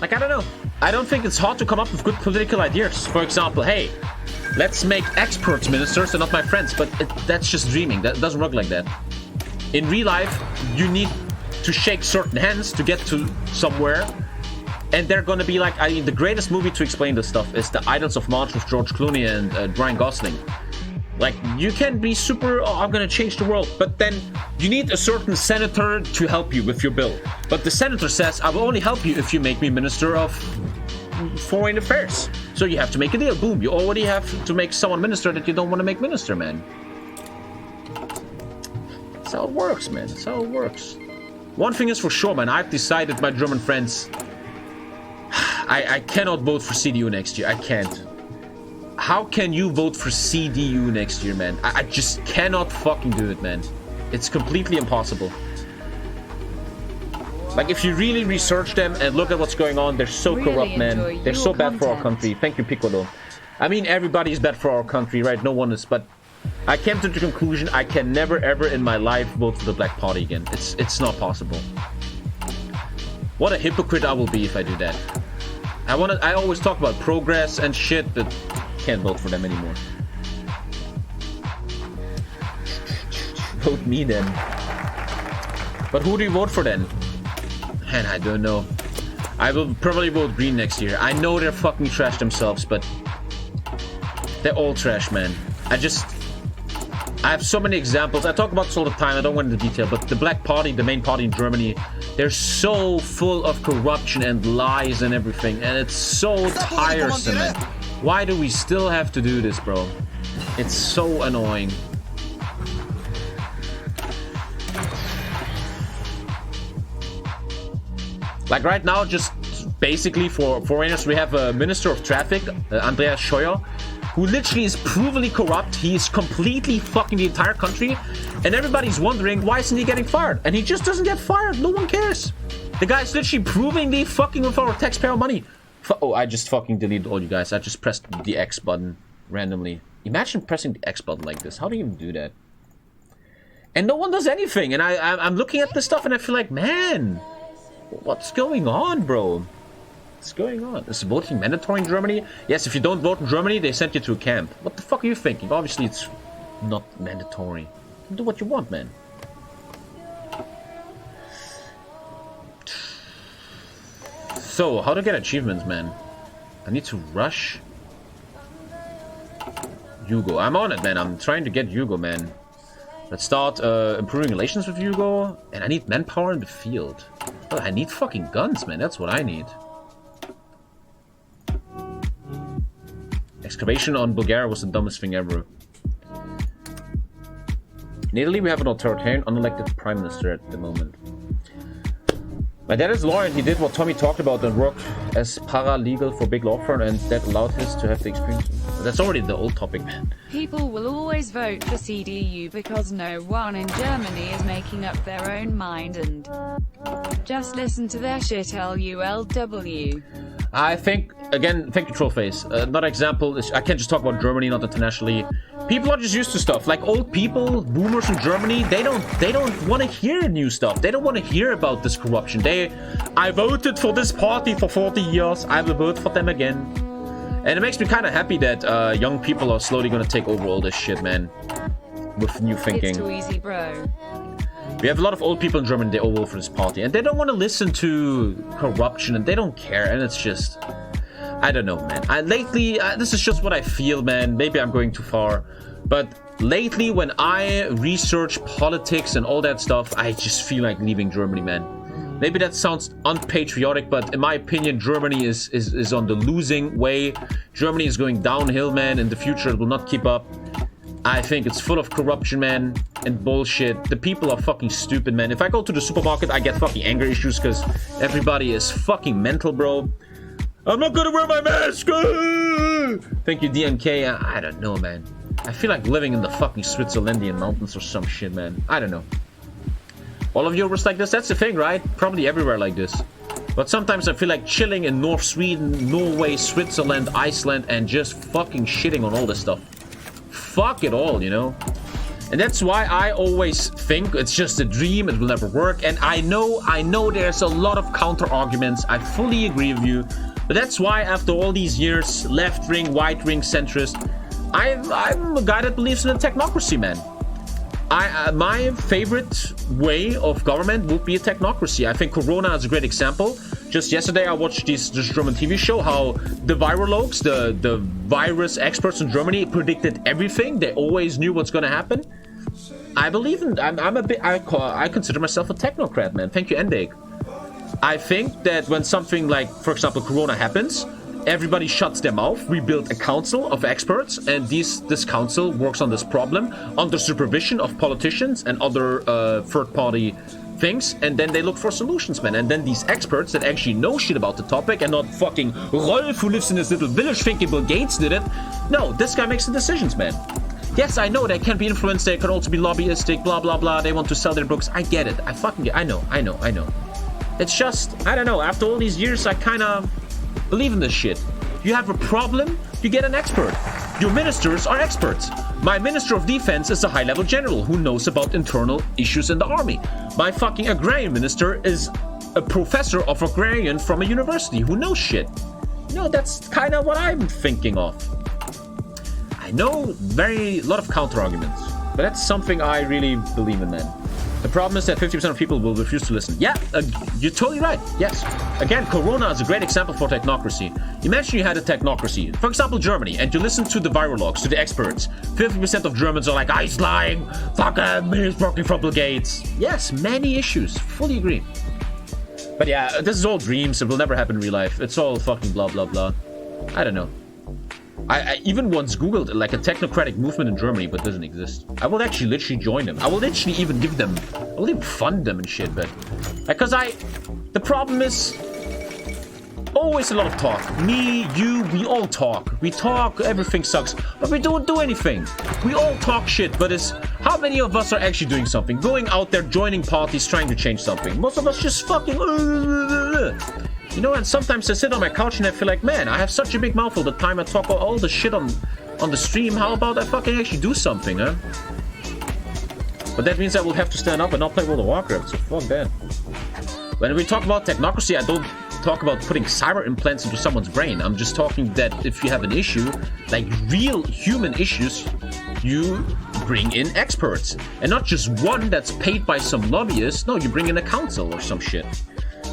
Like, I don't know. I don't think it's hard to come up with good political ideas. For example, hey, let's make experts ministers and not my friends. But that's just dreaming. That doesn't work like that. In real life, you need to shake certain hands to get to somewhere. And they're gonna be like, I mean, the greatest movie to explain this stuff is The Idols of March with George Clooney and Ryan Gosling. Like, you can be super, oh, I'm gonna change the world, but then you need a certain senator to help you with your bill. But the senator says, I will only help you if you make me Minister of Foreign Affairs. So you have to make a deal. Boom, you already have to make someone minister that you don't want to make minister, man. That's how it works, man. That's how it works. One thing is for sure, man. I've decided, my German friends, I cannot vote for CDU next year. I can't. How can you vote for CDU next year, man? I just cannot fucking do it, man. It's completely impossible. Like, if you really research them and look at what's going on, they're so corrupt, man. They're so bad for our country. Thank you, Piccolo. I mean, everybody is bad for our country, right? No one is, but I came to the conclusion I can never, ever in my life vote for the Black Party again. It's not possible. What a hypocrite I will be if I do that. I always talk about progress and shit, but can't vote for them anymore. Vote me then. But who do you vote for then? Man, I don't know. I will probably vote Green next year. I know they're fucking trash themselves, but they're all trash, man. I have so many examples. I talk about this all the time. I don't want into detail, but the Black Party, the main party in Germany, they're so full of corruption and lies and everything, and it's so tiresome, man. Why do we still have to do this, bro? It's so annoying. Like right now, just basically for foreigners, we have a Minister of Traffic, Andreas Scheuer, who literally is provably corrupt. He is completely fucking the entire country, and everybody's wondering why isn't he getting fired? And he just doesn't get fired. No one cares. The guy's literally provingly fucking with our taxpayer money. Oh, I just fucking deleted all you guys. I just pressed the X button randomly. Imagine pressing the X button like this. How do you even do that? And no one does anything. And I'm looking at this stuff and I feel like, man, what's going on, bro? What's going on? Is voting mandatory in Germany? Yes, if you don't vote in Germany, they send you to a camp. What the fuck are you thinking? Obviously, it's not mandatory. You can do what you want, man. So, how to get achievements, man? I need to rush. Hugo. I'm on it, man. I'm trying to get Hugo, man. Let's start improving relations with Hugo. And I need manpower in the field. Oh, I need fucking guns, man. That's what I need. Excavation on Bulgaria was the dumbest thing ever. In Italy, we have an authoritarian, unelected prime minister at the moment. My dad is a lawyer and he did what Tommy talked about and worked as paralegal for a big law firm, and that allowed his to have the experience. That's already the old topic, man. People will always vote for CDU because no one in Germany is making up their own mind and just listen to their shit LULW. I think, again, thank you, Trollface. Another example is, I can't just talk about Germany, not internationally. People are just used to stuff. Like old people, boomers in Germany, they don't want to hear new stuff. They don't want to hear about this corruption. I voted for this party for 40 years. I will vote for them again. And it makes me kind of happy that young people are slowly going to take over all this shit, man. With new thinking. It's too easy, bro. We have a lot of old people in Germany, they all vote for this party. And they don't want to listen to corruption, and they don't care. And it's just, I don't know, man. Lately, this is just what I feel, man. Maybe I'm going too far. But lately, when I research politics and all that stuff, I just feel like leaving Germany, man. Maybe that sounds unpatriotic, but in my opinion, Germany is on the losing way. Germany is going downhill, man. In the future, it will not keep up. I think it's full of corruption, man, and bullshit. The people are fucking stupid, man. If I go to the supermarket, I get fucking anger issues because everybody is fucking mental, bro. I'm not gonna wear my mask! Thank you, DNK. I don't know, man. I feel like living in the fucking Switzerlandian mountains or some shit, man. I don't know. All of Europe's like this? That's the thing, right? Probably everywhere like this. But sometimes I feel like chilling in North Sweden, Norway, Switzerland, Iceland, and just fucking shitting on all this stuff. Fuck it all, you know? And that's why I always think it's just a dream, it will never work. And I know there's a lot of counter arguments. I fully agree with you. But that's why after all these years, left wing, right wing, centrist, I'm a guy that believes in a technocracy, man. My favorite way of government would be a technocracy. I think Corona is a great example. Just yesterday, I watched this German TV show, how the virologues, the virus experts in Germany predicted everything. They always knew what's going to happen. I believe in, I consider myself a technocrat, man. Thank you, Endeg. I think that when something like, for example, Corona happens, everybody shuts their mouth. We build a council of experts, and this council works on this problem under supervision of politicians and other third-party things, and then they look for solutions, man. And then these experts that actually know shit about the topic and not fucking Rolf who lives in this little village thinking Bill Gates did it. No, this guy makes the decisions, man. Yes, I know they can be influenced, they can also be lobbyistic, blah, blah, blah. They want to sell their books. I get it. I fucking get it. I know. It's just, I don't know. After all these years, I kind of believe in this shit. You have a problem, you get an expert. Your ministers are experts. My Minister of Defense is a high-level general who knows about internal issues in the army. My fucking agrarian minister is a professor of agrarian from a university who knows shit. You know, that's kind of what I'm thinking of. I know a lot of counter-arguments, but that's something I really believe in, man. The problem is that 50% of people will refuse to listen. Yeah, you're totally right. Yes. Again, Corona is a great example for technocracy. Imagine you had a technocracy, for example, Germany, and you listen to the virologues, to the experts. 50% of Germans are like, he's lying, fuck him, he's working for Bill Gates. Yes, many issues. Fully agree. But yeah, this is all dreams. It will never happen in real life. It's all fucking blah, blah, blah. I don't know. I even once googled like a technocratic movement in Germany, but it doesn't exist. I will actually literally join them. I will literally even give them, I will even fund them and shit, but because the problem is always a lot of talk. Me, you, we all talk. We talk, everything sucks, but we don't do anything. We all talk shit, but it's how many of us are actually doing something? Going out there, joining parties, trying to change something. Most of us just fucking you know, and sometimes I sit on my couch and I feel like, man, I have such a big mouth all the time. I talk all the shit on the stream. How about I fucking actually do something, huh? But that means I will have to stand up and not play World of Warcraft, so fuck that. When we talk about technocracy, I don't talk about putting cyber implants into someone's brain. I'm just talking that if you have an issue, like real human issues, you bring in experts. And not just one that's paid by some lobbyist. No, you bring in a council or some shit.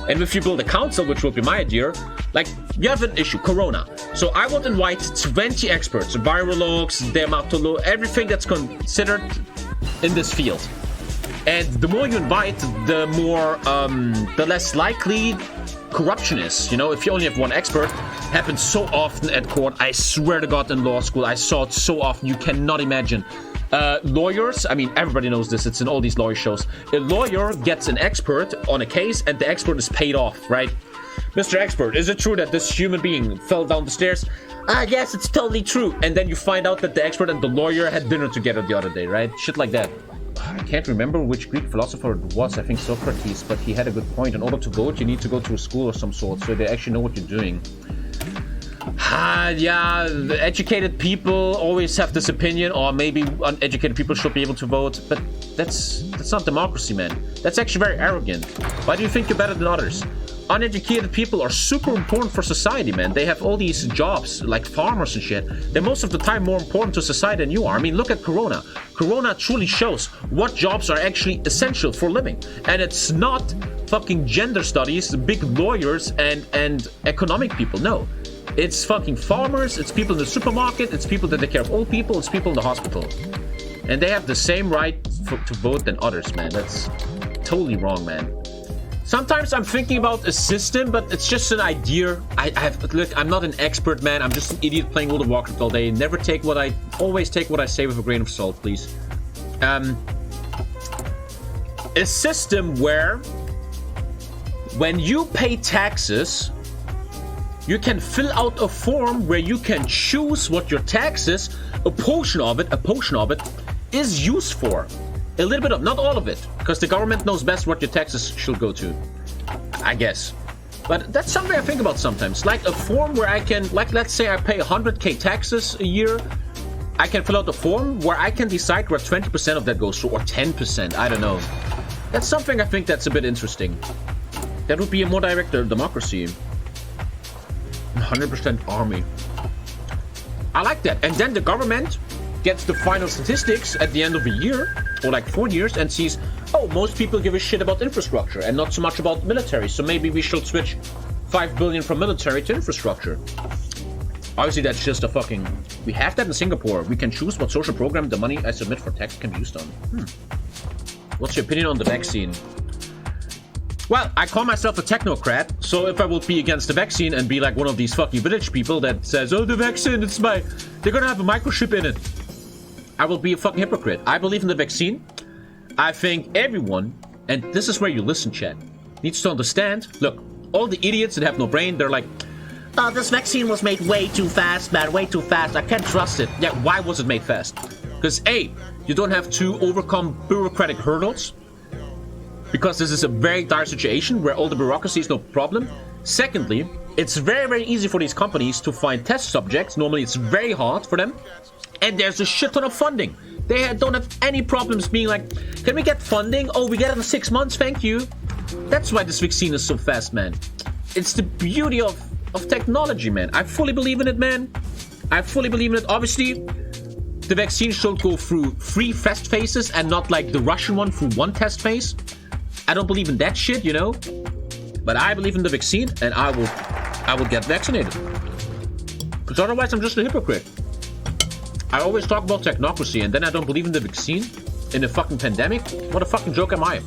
And if you build a council, which will be my idea, like, you have an issue, Corona. So I would invite 20 experts, virologues, dermatologists, everything that's considered in this field. And the more you invite, the more, the less likely corruption is. You know, if you only have one expert, happens so often at court. I swear to God, in law school, I saw it so often, you cannot imagine. Lawyers, I mean, everybody knows this, it's in all these lawyer shows. A lawyer gets an expert on a case and the expert is paid off, right? Mr. Expert, is it true that this human being fell down the stairs? Yes, it's totally true. And then you find out that the expert and the lawyer had dinner together the other day, right? Shit like that. I can't remember which Greek philosopher it was, I think Socrates, but he had a good point. In order to vote, you need to go to a school of some sort, so they actually know what you're doing. Yeah, the educated people always have this opinion, or maybe uneducated people should be able to vote, but that's not democracy, man. That's actually very arrogant. Why do you think you're better than others? Uneducated people are super important for society, man. They have all these jobs, like farmers and shit. They're most of the time more important to society than you are. I mean, look at Corona. Corona truly shows what jobs are actually essential for living. And it's not fucking gender studies, big lawyers, and economic people. No. It's fucking farmers, it's people in the supermarket, it's people that take care of old people, it's people in the hospital. And they have the same right to vote than others, man. That's totally wrong, man. Sometimes I'm thinking about a system, but it's just an idea. Look, I'm not an expert, man. I'm just an idiot playing World of Warcraft all day. Always take what I say with a grain of salt, please. A system where when you pay taxes, you can fill out a form where you can choose what your taxes, a portion of it, is used for. A little bit of, not all of it, because the government knows best what your taxes should go to, I guess. But that's something I think about sometimes. Like a form where I can, like, let's say I pay 100k taxes a year, I can fill out the form where I can decide where 20% of that goes to, or 10%. I don't know. That's something I think that's a bit interesting. That would be a more direct democracy. 100% army. I like that. And then the government gets the final statistics at the end of a year, or like 4 years, and sees, oh, most people give a shit about infrastructure and not so much about military. So maybe we should switch 5 billion from military to infrastructure. Obviously, that's just a fucking... We have that in Singapore. We can choose what social program the money I submit for tax can be used on. What's your opinion on the vaccine? Well, I call myself a technocrat, so if I would be against the vaccine and be like one of these fucking village people that says, oh, the vaccine, it's my... They're gonna have a microchip in it. I will be a fucking hypocrite. I believe in the vaccine. I think everyone, and this is where you listen, chat, needs to understand. Look, all the idiots that have no brain, they're like, oh, this vaccine was made way too fast, man, way too fast. I can't trust it. Yeah, why was it made fast? Because A, you don't have to overcome bureaucratic hurdles, because this is a very dire situation where all the bureaucracy is no problem. Secondly, it's very, very easy for these companies to find test subjects. Normally, it's very hard for them. And there's a shit ton of funding. They don't have any problems being like, can we get funding? Oh, we get it in 6 months, thank you. That's why this vaccine is so fast, man. It's the beauty of technology, man. I fully believe in it, man. I fully believe in it. Obviously, the vaccine should go through 3 test phases and not like the Russian one through 1 test phase. I don't believe in that shit, you know? But I believe in the vaccine, and I will get vaccinated. Because otherwise, I'm just a hypocrite. I always talk about technocracy, and then I don't believe in the vaccine in a fucking pandemic. What a fucking joke am I?